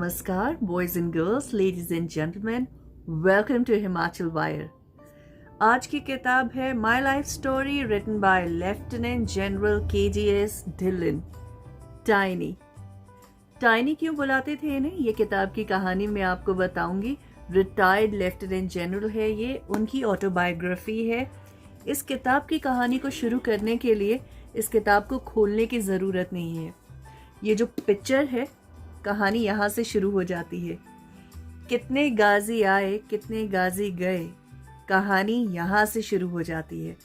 Namaskar, boys and girls, ladies and gentlemen. Welcome to Himachal Wire. आज की किताब है My Life Story written by Lieutenant General K.J.S.Dhillon. Tiny. Tiny क्यों बुलाते थे इन्हें? ये किताब की कहानी मैं आपको बताऊंगी. रिटायर्ड लेफ्टिनेंट जनरल है ये, उनकी ऑटोबायोग्राफी है. इस किताब की कहानी को शुरू करने के लिए इस किताब को खोलने की ज़रूरत नहीं है. ये जो पिक्चर है, कहानी यहाँ से शुरू हो जाती है. कितने गाजी आए, कितने गाजी गए, कहानी यहाँ से शुरू हो जाती है.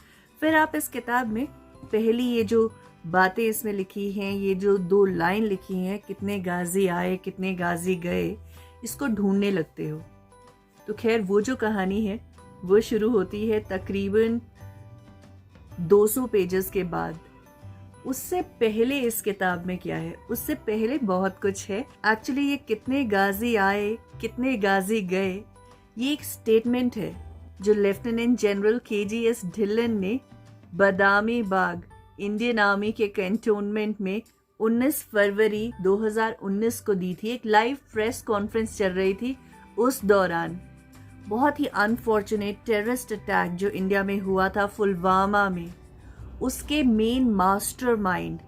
फिर आप इस किताब में पहली ये जो बातें इसमें लिखी हैं, ये जो 2 लाइन लिखी हैं, कितने गाजी आए, कितने गाजी गए, इसको ढूंढने लगते हो. तो खैर वो जो कहानी है वो शुरू होती है तकरीबन 200 पेजेस के बाद. उससे पहले इस किताब में क्या है? उससे पहले बहुत कुछ है. एक्चुअली ये कितने गाजी आए, कितने गाजी गए, ये एक स्टेटमेंट है जो लेफ्टिनेंट जनरल के.जी.एस. ढिल्लन ने बादामी बाग इंडियन आर्मी के कैंटोनमेंट में 19 फरवरी 2019 को दी थी. एक लाइव प्रेस कॉन्फ्रेंस चल रही थी. उस दौरान बहुत ही अनफॉर्चुनेट टेररिस्ट अटैक जो इंडिया में हुआ था पुलवामा में, उसके मेन मास्टरमाइंड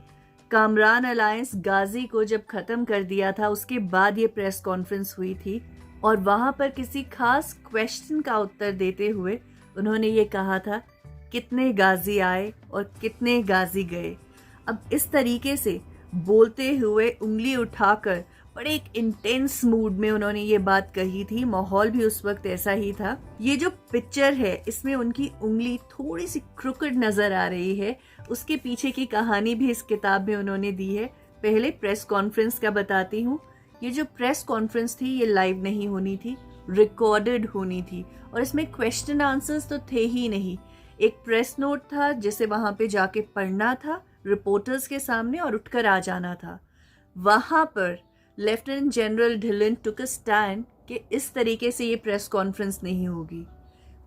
कामरान अलायंस गाजी को जब ख़त्म कर दिया था, उसके बाद ये प्रेस कॉन्फ्रेंस हुई थी. और वहाँ पर किसी खास क्वेश्चन का उत्तर देते हुए उन्होंने ये कहा था, कितने गाजी आए और कितने गाजी गए. अब इस तरीके से बोलते हुए उंगली उठाकर बड़े एक इंटेंस मूड में उन्होंने ये बात कही थी. माहौल भी उस वक्त ऐसा ही था. ये जो पिक्चर है इसमें उनकी उंगली थोड़ी सी क्रुकेड नजर आ रही है. उसके पीछे की कहानी भी इस किताब में उन्होंने दी है. पहले प्रेस कॉन्फ्रेंस का बताती हूँ. ये जो प्रेस कॉन्फ्रेंस थी ये लाइव नहीं होनी थी, रिकॉर्डेड होनी थी. और इसमें क्वेश्चन आंसर्स तो थे ही नहीं. एक प्रेस नोट था जिसे वहां पे जाके पढ़ना था रिपोर्टर्स के सामने और उठकर आ जाना था. वहां पर lieutenant general Dhillon took a stand कि इस तरीके से ये प्रेस कॉन्फ्रेंस नहीं होगी.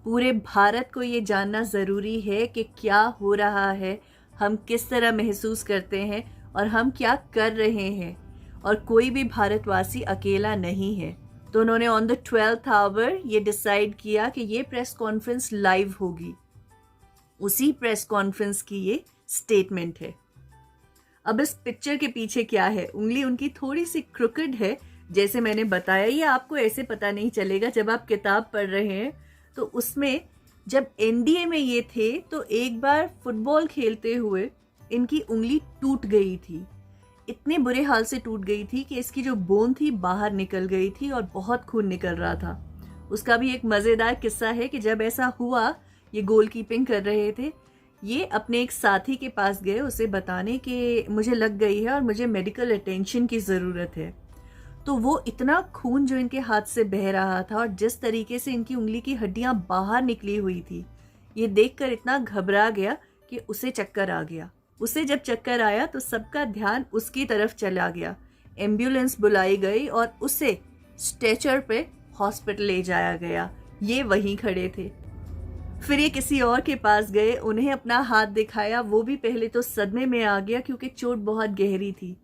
पूरे भारत को ये जानना ज़रूरी है कि क्या हो रहा है, हम किस तरह महसूस करते हैं और हम क्या कर रहे हैं, और कोई भी भारतवासी अकेला नहीं है. तो उन्होंने ऑन द 12th आवर ये डिसाइड किया कि ये प्रेस कॉन्फ्रेंस लाइव होगी. उसी प्रेस कॉन्फ्रेंस की ये स्टेटमेंट है. अब इस पिक्चर के पीछे क्या है? उंगली उनकी थोड़ी सी क्रुकेड है, जैसे मैंने बताया. ये आपको ऐसे पता नहीं चलेगा जब आप किताब पढ़ रहे हैं. तो उसमें जब एनडीए में ये थे तो एक बार फुटबॉल खेलते हुए इनकी उंगली टूट गई थी. इतने बुरे हाल से टूट गई थी कि इसकी जो बोन थी बाहर निकल गई थी और बहुत खून निकल रहा था. उसका भी एक मज़ेदार किस्सा है कि जब ऐसा हुआ, ये गोलकीपिंग कर रहे थे, ये अपने एक साथी के पास गए उसे बताने कि मुझे लग गई है और मुझे मेडिकल अटेंशन की ज़रूरत है. तो वो इतना खून जो इनके हाथ से बह रहा था और जिस तरीके से इनकी उंगली की हड्डियां बाहर निकली हुई थी, ये देखकर इतना घबरा गया कि उसे चक्कर आ गया. उसे जब चक्कर आया तो सबका ध्यान उसकी तरफ चला गया. एम्बुलेंस बुलाई गई और उसे स्ट्रेचर पे हॉस्पिटल ले जाया गया. ये वहीं खड़े थे. फिर ये किसी और के पास गए, उन्हें अपना हाथ दिखाया. वो भी पहले तो सदमे में आ गया क्योंकि चोट बहुत गहरी थी.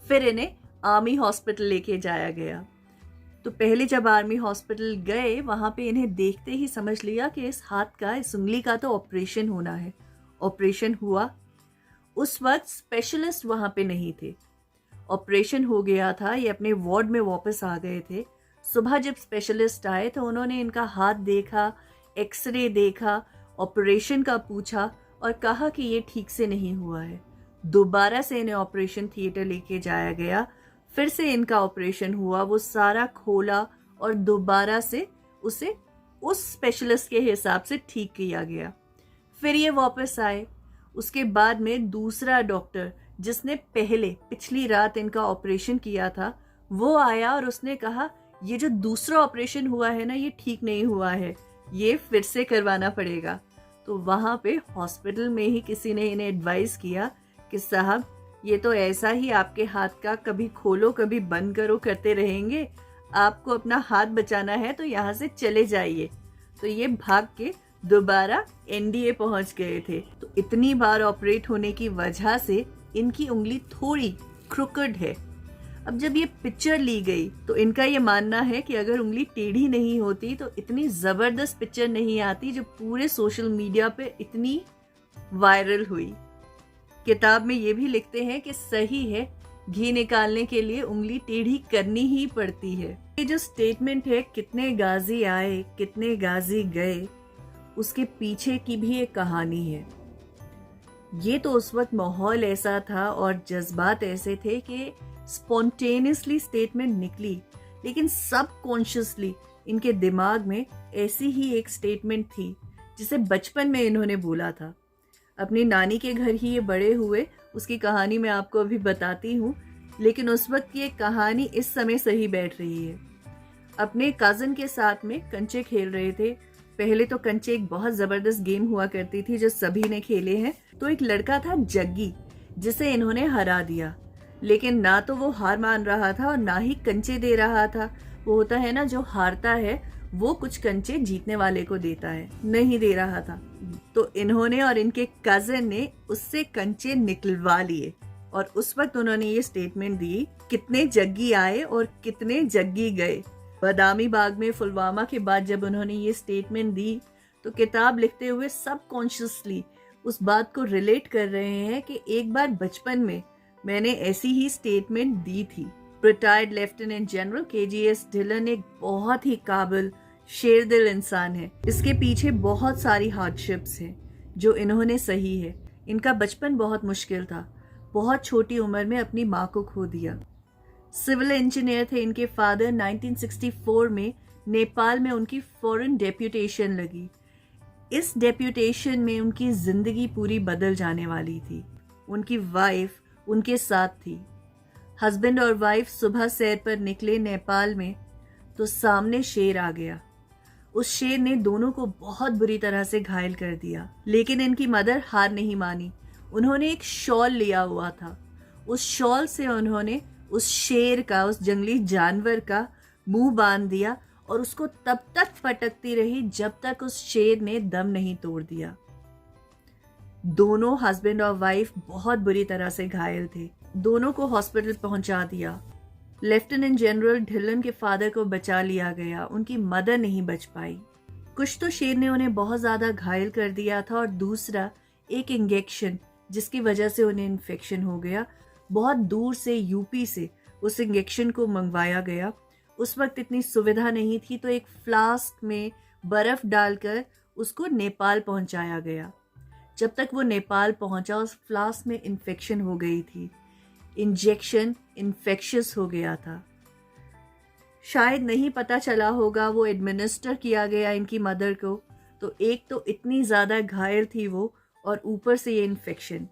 फिर इन्हें आर्मी हॉस्पिटल लेके जाया गया. तो पहले जब आर्मी हॉस्पिटल गए, वहाँ पे इन्हें देखते ही समझ लिया कि इस हाथ का, इस उंगली का तो ऑपरेशन होना है. ऑपरेशन हुआ. उस वक्त स्पेशलिस्ट वहाँ पे नहीं थे. ऑपरेशन हो गया था. ये अपने वार्ड में वापस आ गए थे. सुबह जब स्पेशलिस्ट आए तो उन्होंने इनका हाथ देखा, एक्सरे देखा, ऑपरेशन का पूछा और कहा कि ये ठीक से नहीं हुआ है. दोबारा से इन्हें ऑपरेशन थिएटर लेके जाया गया. फिर से इनका ऑपरेशन हुआ, वो सारा खोला और दोबारा से उसे उस स्पेशलिस्ट के हिसाब से ठीक किया गया. फिर ये वापस आए. उसके बाद में दूसरा डॉक्टर जिसने पिछली रात इनका ऑपरेशन किया था, वो आया और उसने कहा, ये जो दूसरा ऑपरेशन हुआ है ना, ये ठीक नहीं हुआ है, ये फिर से करवाना पड़ेगा. तो वहाँ पे हॉस्पिटल में ही किसी ने इन्हें एडवाइस किया कि साहब, ये तो ऐसा ही आपके हाथ का कभी खोलो कभी बंद करो करते रहेंगे. आपको अपना हाथ बचाना है तो यहाँ से चले जाइए. तो ये भाग के दोबारा एनडीए पहुँच गए थे. तो इतनी बार ऑपरेट होने की वजह से इनकी उंगली थोड़ी क्रुकेड है. अब जब ये पिक्चर ली गई तो इनका ये मानना है कि अगर उंगली टेढ़ी नहीं होती तो इतनी ज़बरदस्त पिक्चर नहीं आती जो पूरे सोशल मीडिया पे इतनी वायरल हुई। किताब में ये भी लिखते हैं कि सही है, घी निकालने के लिए उंगली टेढ़ी करनी ही पड़ती है। ये जो स्टेटमेंट है कितने गाजी आए कितने गाजी गए, उसके पीछे की भी एक कहानी है। ये तो उस वक्त माहौल ऐसा था और जज्बात ऐसे थे कि स्पॉन्टेनियसली स्टेटमेंट निकली, लेकिन सबकॉन्शियसली इनके दिमाग में ऐसी ही एक स्टेटमेंट थी जिसे बचपन में इन्होंने बोला था। अपनी नानी के घर ही ये बड़े हुए, उसकी कहानी मैं आपको अभी बताती हूँ, लेकिन उस वक्त की एक कहानी इस समय सही बैठ रही है। अपने कज़न के साथ में कंचे खेल रहे थे। पहले तो कंचे एक बहुत ज़बरदस्त गेम हुआ करती थी जो सभी ने खेले हैं। तो एक लड़का था जग्गी, जिसे इन्होंने हरा दिया, लेकिन ना तो वो हार मान रहा था और ना ही कंचे दे रहा था। वो होता है ना, जो हारता है वो कुछ कंचे जीतने वाले को देता है, नहीं दे रहा था। तो इन्होंने और इनके कज़न ने उससे कंचे निकलवा लिए और उस वक्त उन्होंने ये स्टेटमेंट दी, कितने जग्गी आए और कितने जग्गी गए। बदामी बाग में पुलवामा के बाद जब उन्होंने ये स्टेटमेंट दी तो किताब लिखते हुए सबकॉन्शियसली उस बात को रिलेट कर रहे हैं कि एक बार बचपन में मैंने ऐसी ही स्टेटमेंट दी थी। Retired lieutenant general K J S. Dhillon एक बहुत ही काबिल शेरदिल इंसान है। इसके पीछे बहुत सारी हार्डशिप्स हैं जो इन्होंने सही है। इनका बचपन बहुत मुश्किल था। बहुत छोटी उम्र में अपनी माँ को खो दिया। सिविल इंजीनियर थे इनके फादर। 1964 में नेपाल में उनकी फॉरेन डेप्यूटेशन लगी। इस डेप्यूटेशन में उनकी जिंदगी पूरी बदल जाने वाली थी। उनकी वाइफ उनके साथ थी। हस्बैंड और वाइफ सुबह सैर पर निकले नेपाल में तो सामने शेर आ गया। उस शेर ने दोनों को बहुत बुरी तरह से घायल कर दिया, लेकिन इनकी मदर हार नहीं मानी। उन्होंने एक शॉल लिया हुआ था। उस शॉल से उन्होंने उस शेर का, उस जंगली जानवर का मुंह बांध दिया और उसको तब तक पटकती रही जब तक उस शेर ने दम नहीं तोड़ दिया। दोनों हस्बैंड और वाइफ बहुत बुरी तरह से घायल थे। दोनों को हॉस्पिटल पहुंचा दिया। लेफ्टिनेंट जनरल ढिलन के फादर को बचा लिया गया, उनकी मदर नहीं बच पाई। कुछ तो शेर ने उन्हें बहुत ज्यादा घायल कर दिया था और दूसरा एक इंजेक्शन जिसकी वजह से उन्हें इन्फेक्शन हो गया। बहुत दूर से यूपी से उस इंजेक्शन को मंगवाया गया। उस वक्त इतनी सुविधा नहीं थी, तो एक फ्लास्क में बर्फ डालकर उसको नेपाल पहुंचाया गया। जब तक वो नेपाल पहुंचा उस फ्लास्क में इन्फेक्शन हो गई थी। इंजेक्शन इन्फेक्शियस हो गया था। शायद नहीं पता चला होगा, वो एडमिनिस्टर किया गया इनकी मदर को। तो एक तो इतनी ज़्यादा घायल थी वो, और ऊपर से ये इन्फेक्शन,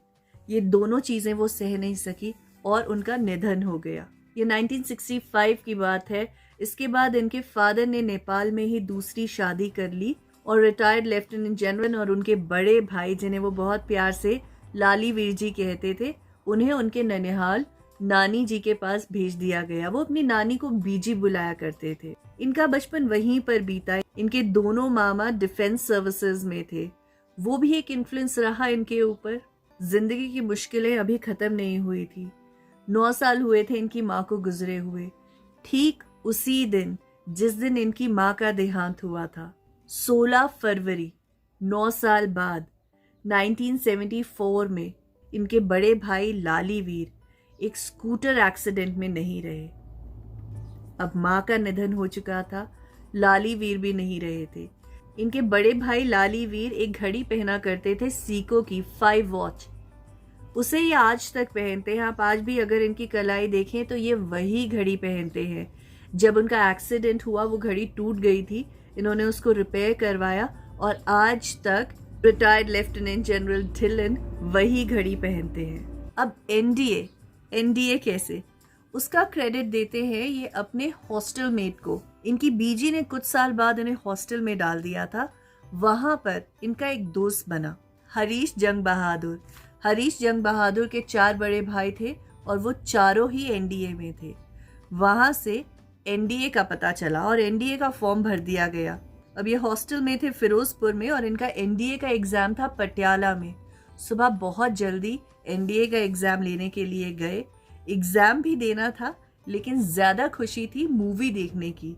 ये दोनों चीज़ें वो सह नहीं सकी और उनका निधन हो गया। ये 1965 की बात है। इसके बाद इनके फादर ने नेपाल में ही दूसरी शादी कर ली और रिटायर्ड लेफ्टिनेंट जनरल और उनके बड़े भाई, जिन्हें वो बहुत प्यार से लाली वीर जी कहते थे, उन्हें उनके ननिहाल नानी जी के पास भेज दिया गया। वो अपनी नानी को बीजी बुलाया करते थे। इनका बचपन वहीं पर बीता। इनके दोनों मामा डिफेंस सर्विसेज में थे। वो भी एक इन्फ्लुएंस रहा इनके ऊपर। जिंदगी की मुश्किलें अभी खत्म नहीं हुई थी। 9 साल हुए थे इनकी माँ को गुजरे हुए, ठीक उसी दिन जिस दिन इनकी माँ का देहांत हुआ था। 16 फरवरी 9 साल बाद 1974 में इनके बड़े भाई लाली वीर एक स्कूटर एक्सीडेंट में नहीं रहे। अब माँ का निधन हो चुका था, लाली वीर भी नहीं रहे थे। इनके बड़े भाई लाली वीर एक घड़ी पहना करते थे, सीको की 5 वॉच। उसे ये आज तक पहनते हैं। आप आज भी अगर इनकी कलाई देखें तो ये वही घड़ी पहनते हैं। जब उनका एक्सीडेंट हुआ वो घड़ी टूट गई थी, इन्होंने उसको रिपेयर करवाया और आज तक रिटायर्ड लेफ्टिनेंट जनरल ढिलन वही घड़ी पहनते हैं। अब एनडीए कैसे, उसका क्रेडिट देते हैं ये अपने हॉस्टल मेट को। इनकी बीजी ने कुछ साल बाद इन्हें हॉस्टल में डाल दिया था। वहां पर इनका एक दोस्त बना, हरीश जंग बहादुर। हरीश जंग बहादुर के 4 बड़े भाई थे और वो चारों ही एनडीए में थे। वहां से एनडीए का पता चला और एनडीए का फॉर्म भर दिया गया। अब ये हॉस्टल में थे फिरोजपुर में और इनका एनडीए का एग्जाम था पटियाला में। सुबह बहुत जल्दी एनडीए का एग्जाम लेने के लिए गए। एग्जाम भी देना था, लेकिन ज़्यादा खुशी थी मूवी देखने की।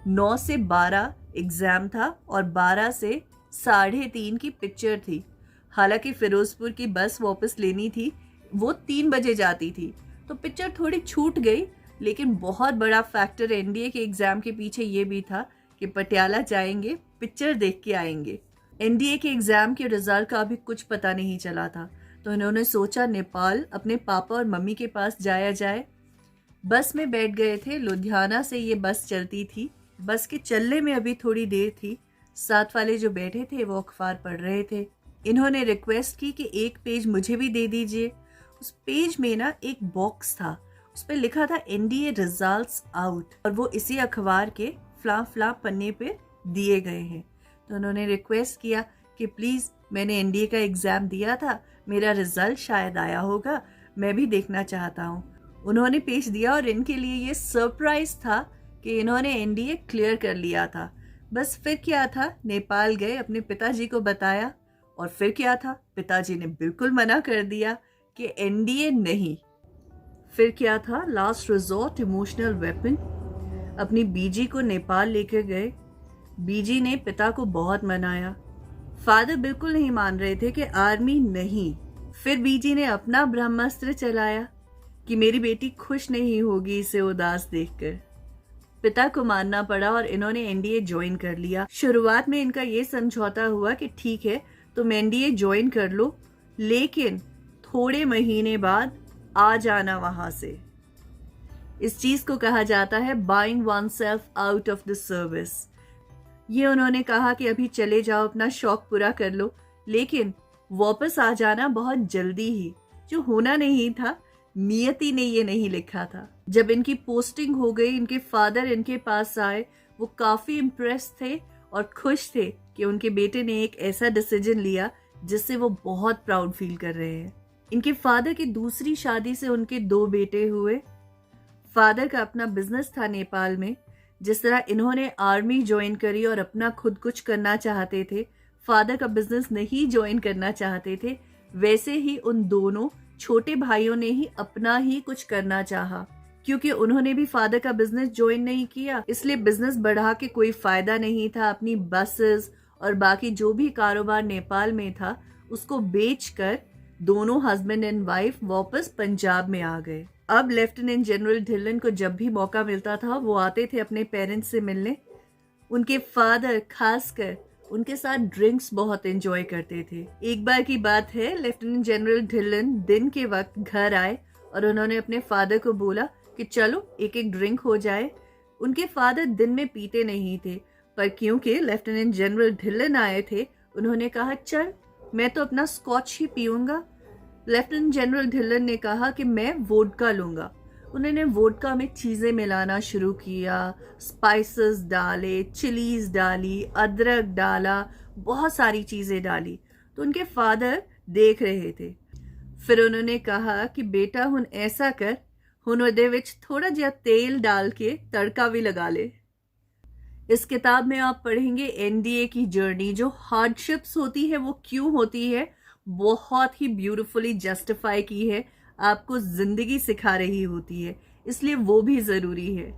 9 से 12 एग्ज़ाम था और 12 से 3:30 की पिक्चर थी। हालांकि फिरोजपुर की बस वापस लेनी थी, वो 3 बजे जाती थी, तो पिक्चर थोड़ी छूट गई। लेकिन बहुत बड़ा फैक्टर एनडीए के एग्ज़ाम के पीछे ये भी था कि पटियाला जाएंगे, पिक्चर देख के आएंगे। एनडीए के एग्ज़ाम के रिजल्ट का अभी कुछ पता नहीं चला था, तो इन्होंने सोचा नेपाल अपने पापा और मम्मी के पास जाया जाए। बस में बैठ गए थे। लुधियाना से ये बस चलती थी। बस के चलने में अभी थोड़ी देर थी। साथ वाले जो बैठे थे वो अखबार पढ़ रहे थे। इन्होंने रिक्वेस्ट की कि एक पेज मुझे भी दे दीजिए। उस पेज में ना एक बॉक्स था, उस पर लिखा था एनडीए रिजल्ट्स आउट, और वो इसी अखबार के फ्ला पन्ने पे दिए गए हैं। तो उन्होंने रिक्वेस्ट किया कि प्लीज़, मैंने एनडीए का एग्ज़ाम दिया था, मेरा रिजल्ट शायद आया होगा, मैं भी देखना चाहता हूँ। उन्होंने पेश दिया और इनके लिए ये सरप्राइज था कि इन्होंने एनडीए क्लियर कर लिया था। बस फिर क्या था, नेपाल गए, अपने पिताजी को बताया, और फिर क्या था, पिताजी ने बिल्कुल मना कर दिया कि एनडीए नहीं। फिर क्या था, लास्ट रिजॉर्ट, इमोशनल वेपन। अपनी बीजी को नेपाल लेकर गए। बीजी ने पिता को बहुत मनाया। फादर बिल्कुल नहीं मान रहे थे कि आर्मी नहीं। फिर बीजी ने अपना ब्रह्मास्त्र चलाया कि मेरी बेटी खुश नहीं होगी इसे उदास देखकर। पिता को मानना पड़ा और इन्होंने एनडीए ज्वाइन कर लिया। शुरुआत में इनका ये समझौता हुआ कि ठीक है, तुम एनडीए ज्वाइन कर लो, लेकिन थोड़े महीने बाद आ जाना वहां से। इस चीज को कहा जाता है buying one self out of the service. ये उन्होंने कहा कि अभी चले जाओ, अपना शौक पूरा कर लो, लेकिन वापस आ जाना बहुत जल्दी ही। जो होना नहीं था, नियति ने ये नहीं लिखा था। जब इनकी पोस्टिंग हो गई, इनके फादर इनके पास आए। वो काफी इम्प्रेस थे और खुश थे कि उनके बेटे ने एक ऐसा डिसीजन लिया जिससे वो बहुत प्राउड फील कर रहे हैं। इनके फादर की दूसरी शादी से उनके 2 बेटे हुए। फादर का अपना बिजनेस था नेपाल में। जिस तरह इन्होंने आर्मी ज्वाइन करी और अपना खुद कुछ करना चाहते थे, फादर का बिजनेस नहीं ज्वाइन करना चाहते थे, वैसे ही उन दोनों छोटे भाइयों ने ही अपना ही कुछ करना चाहा। क्योंकि उन्होंने भी फादर का बिजनेस ज्वाइन नहीं किया, इसलिए बिजनेस बढ़ा के कोई फायदा नहीं था। अपनी बसेस और बाकी जो भी कारोबार नेपाल में था, उसको बेचकर दोनों हस्बैंड एंड वाइफ वापस पंजाब में आ गए। अब लेफ्टिनेंट जनरल ढिल्लन को जब भी मौका मिलता था, वो आते थे अपने पेरेंट्स से मिलने। उनके फादर खासकर उनके साथ ड्रिंक्स बहुत एंजॉय करते थे। एक बार की बात है, लेफ्टिनेंट जनरल ढिल्लन दिन के वक्त घर आए और उन्होंने अपने फादर को बोला कि चलो एक एक ड्रिंक हो जाए। उनके फादर दिन में पीते नहीं थे, पर क्योंकि लेफ्टिनेंट जनरल ढिल्लन आए थे, उन्होंने कहा चल, मैं तो अपना स्कॉच ही पीऊंगा। लेफ्टिनेंट जनरल ढिल्लन ने कहा कि मैं वोडका लूंगा। उन्होंने वोडका में चीज़ें मिलाना शुरू किया, स्पाइसेस डाले, चिलीज डाली, अदरक डाला, बहुत सारी चीज़ें डाली। तो उनके फादर देख रहे थे। फिर उन्होंने कहा कि बेटा हुन ऐसा कर, हुन उहदे विच थोड़ा जिहा तेल डाल के तड़का भी लगा ले। इस किताब में आप पढ़ेंगे एनडीए की जर्नी, जो हार्डशिप्स होती है वो क्यों होती है, बहुत ही ब्यूटीफुली जस्टिफाई की है। आपको जिंदगी सिखा रही होती है, इसलिए वो भी ज़रूरी है।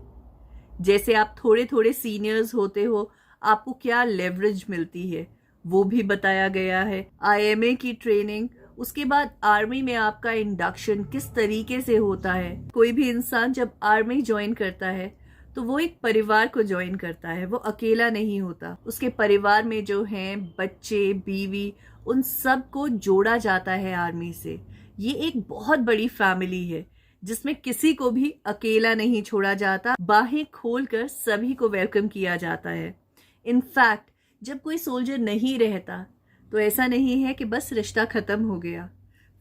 जैसे आप थोड़े थोड़े सीनियर्स होते हो, आपको क्या लेवरेज मिलती है वो भी बताया गया है। आईएमए की ट्रेनिंग, उसके बाद आर्मी में आपका इंडक्शन किस तरीके से होता है। कोई भी इंसान जब आर्मी ज्वाइन करता है तो वो एक परिवार को ज्वाइन करता है, वो अकेला नहीं होता। उसके परिवार में जो हैं बच्चे, बीवी, उन सब को जोड़ा जाता है आर्मी से। ये एक बहुत बड़ी फैमिली है जिसमें किसी को भी अकेला नहीं छोड़ा जाता। बाहें खोलकर सभी को वेलकम किया जाता है। इनफैक्ट जब कोई सोल्जर नहीं रहता तो ऐसा नहीं है कि बस रिश्ता खत्म हो गया,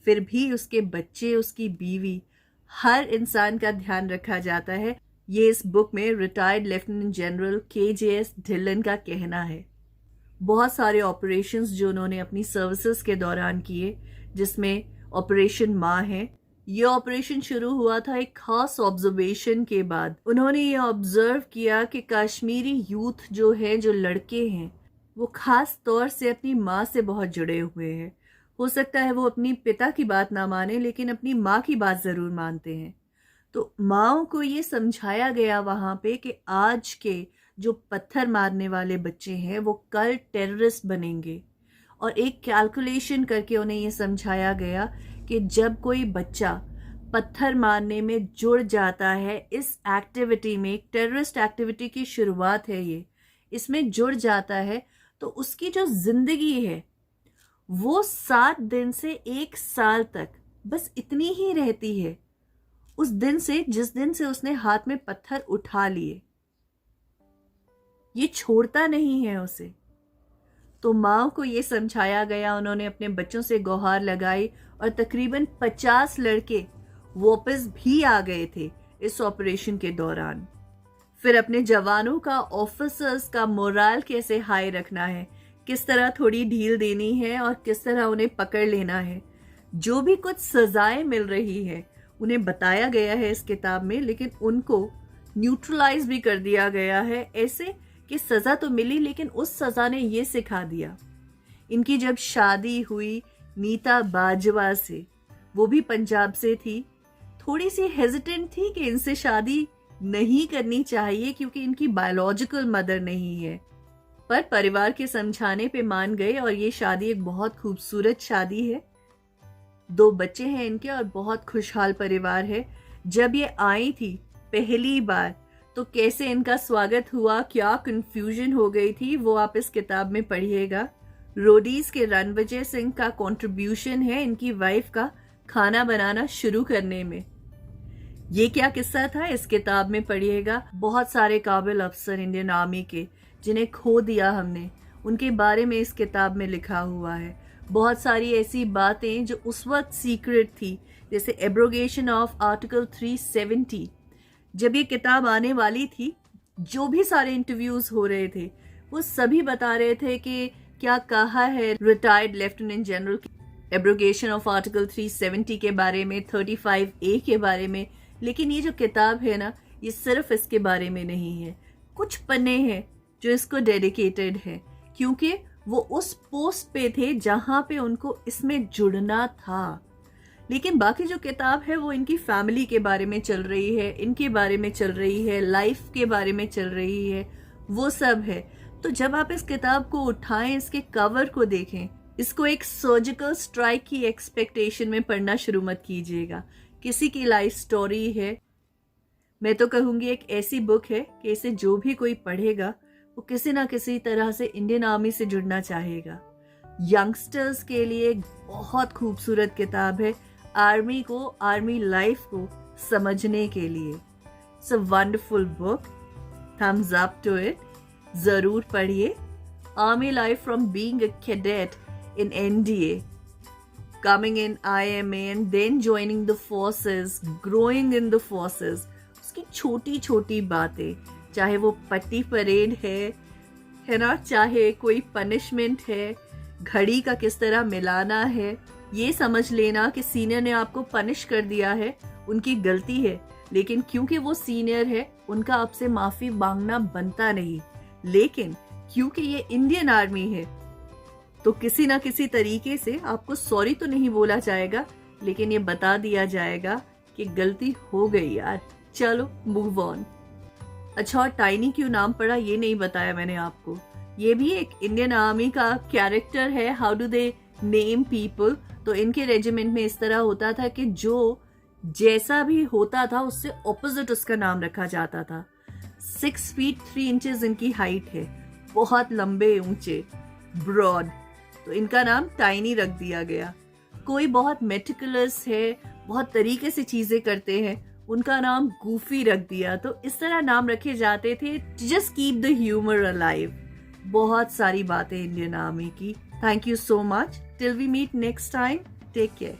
फिर भी उसके बच्चे, उसकी बीवी, हर इंसान का ध्यान रखा जाता है। ये इस बुक में रिटायर्ड लेफ्टिनेंट जनरल के.जे.एस. ढिल्लन का कहना है। बहुत सारे ऑपरेशंस जो उन्होंने अपनी सर्विसेज के दौरान किए, जिसमें ऑपरेशन माँ है। ये ऑपरेशन शुरू हुआ था एक खास ऑब्जर्वेशन के बाद। उन्होंने ये ऑब्जर्व किया कि कश्मीरी यूथ जो है, जो लड़के हैं, वो खास तौर से अपनी माँ से बहुत जुड़े हुए हैं। हो सकता है वो अपनी पिता की बात ना माने, लेकिन अपनी माँ की बात जरूर मानते हैं। तो माओ को ये समझाया गया वहाँ पे कि आज के जो पत्थर मारने वाले बच्चे हैं वो कल टेररिस्ट बनेंगे, और एक कैलकुलेशन करके उन्हें ये समझाया गया कि जब कोई बच्चा पत्थर मारने में जुड़ जाता है, इस एक्टिविटी में, एक टेररिस्ट एक्टिविटी की शुरुआत है ये, इसमें जुड़ जाता है, तो उसकी जो जिंदगी है वो 7 दिन से 1 साल तक बस इतनी ही रहती है, उस दिन से जिस दिन से उसने हाथ में पत्थर उठा लिए। ये छोड़ता नहीं है उसे। तो माँ को ये समझाया गया, उन्होंने अपने बच्चों से गुहार लगाई और तकरीबन 50 लड़के वापस भी आ गए थे इस ऑपरेशन के दौरान। फिर अपने जवानों का, ऑफिसर्स का मोरल कैसे हाई रखना है, किस तरह थोड़ी ढील देनी है और किस तरह उन्हें पकड़ लेना है, जो भी कुछ सजाएं मिल रही है उन्हें बताया गया है इस किताब में, लेकिन उनको न्यूट्रलाइज भी कर दिया गया है ऐसे कि सजा तो मिली लेकिन उस सजा ने ये सिखा दिया। इनकी जब शादी हुई नीता बाजवा से, वो भी पंजाब से थी, थोड़ी सी हेजिटेंट थी कि इनसे शादी नहीं करनी चाहिए क्योंकि इनकी बायोलॉजिकल मदर नहीं है, पर परिवार के समझाने पे मान गए और ये शादी एक बहुत खूबसूरत शादी है। 2 बच्चे हैं इनके और बहुत खुशहाल परिवार है। जब ये आई थी पहली बार तो कैसे इनका स्वागत हुआ, क्या कंफ्यूजन हो गई थी, वो आप इस किताब में पढ़िएगा। रोडीज के रणविजय सिंह का कंट्रीब्यूशन है इनकी वाइफ का खाना बनाना शुरू करने में। ये क्या किस्सा था इस किताब में पढ़िएगा। बहुत सारे काबिल अफसर इंडियन आर्मी के जिन्हें खो दिया हमने, उनके बारे में इस किताब में लिखा हुआ है। बहुत सारी ऐसी बातें जो उस वक्त सीक्रेट थी, जैसे एब्रोगेशन ऑफ आर्टिकल 370। जब ये किताब आने वाली थी, जो भी सारे इंटरव्यूज हो रहे थे वो सभी बता रहे थे कि क्या कहा है retired lieutenant general abrogation of article 370 के बारे में, 35A के बारे में। लेकिन ये जो किताब है ना, ये सिर्फ इसके बारे में नहीं है। कुछ पन्ने हैं जो इसको डेडिकेटेड है, क्योंकि वो उस पोस्ट पे थे जहां पे उनको इसमें जुड़ना था। लेकिन बाकी जो किताब है वो इनकी फैमिली के बारे में चल रही है, इनके बारे में चल रही है, लाइफ के बारे में चल रही है, वो सब है। तो जब आप इस किताब को उठाएं, इसके कवर को देखें, इसको एक सर्जिकल स्ट्राइक की एक्सपेक्टेशन में पढ़ना शुरू मत कीजिएगा। किसी की लाइफ स्टोरी है, मैं तो कहूंगी एक ऐसी बुक है कि इसे जो भी कोई पढ़ेगा वो किसी ना किसी तरह से इंडियन आर्मी से जुड़ना चाहेगा। यंगस्टर्स के लिए एक बहुत खूबसूरत किताब है, आर्मी को, आर्मी लाइफ को समझने के लिए। It's a wonderful book, thumbs up to it, जरूर पढ़िए। Army life from being a cadet in NDA, coming in IMA and then joining the forces, growing in the forces, उसकी छोटी छोटी बातें, चाहे वो पट्टी परेड है ना, चाहे कोई पनिशमेंट है, घड़ी का किस तरह मिलाना है, ये समझ लेना कि सीनियर ने आपको पनिश कर दिया है, उनकी गलती है, लेकिन क्योंकि वो सीनियर है उनका आपसे माफी मांगना बनता नहीं। लेकिन क्योंकि ये इंडियन आर्मी है तो किसी ना किसी तरीके से आपको सॉरी तो नहीं बोला जाएगा, लेकिन ये बता दिया जाएगा कि गलती हो गई यार, चलो मूव ऑन। अच्छा, और टाइनी क्यों नाम पड़ा ये नहीं बताया मैंने आपको। ये भी एक इंडियन आर्मी का कैरेक्टर है, how do they name people. तो इनके रेजिमेंट में इस तरह होता था कि जो जैसा भी होता था उससे ऑपोजिट उसका नाम रखा जाता था। 6 फीट 3 इंचेस इनकी हाइट है, बहुत लंबे ऊंचे, ब्रॉड, तो इनका नाम टाइनी रख दिया गया। कोई बहुत मेटिकुलस है, बहुत तरीके से चीजें करते हैं, उनका नाम गूफी रख दिया। तो इस तरह नाम रखे जाते थे, just keep the humour alive. बहुत सारी बातें इंडियन आर्मी की। Thank you so much, till we meet next time, take care.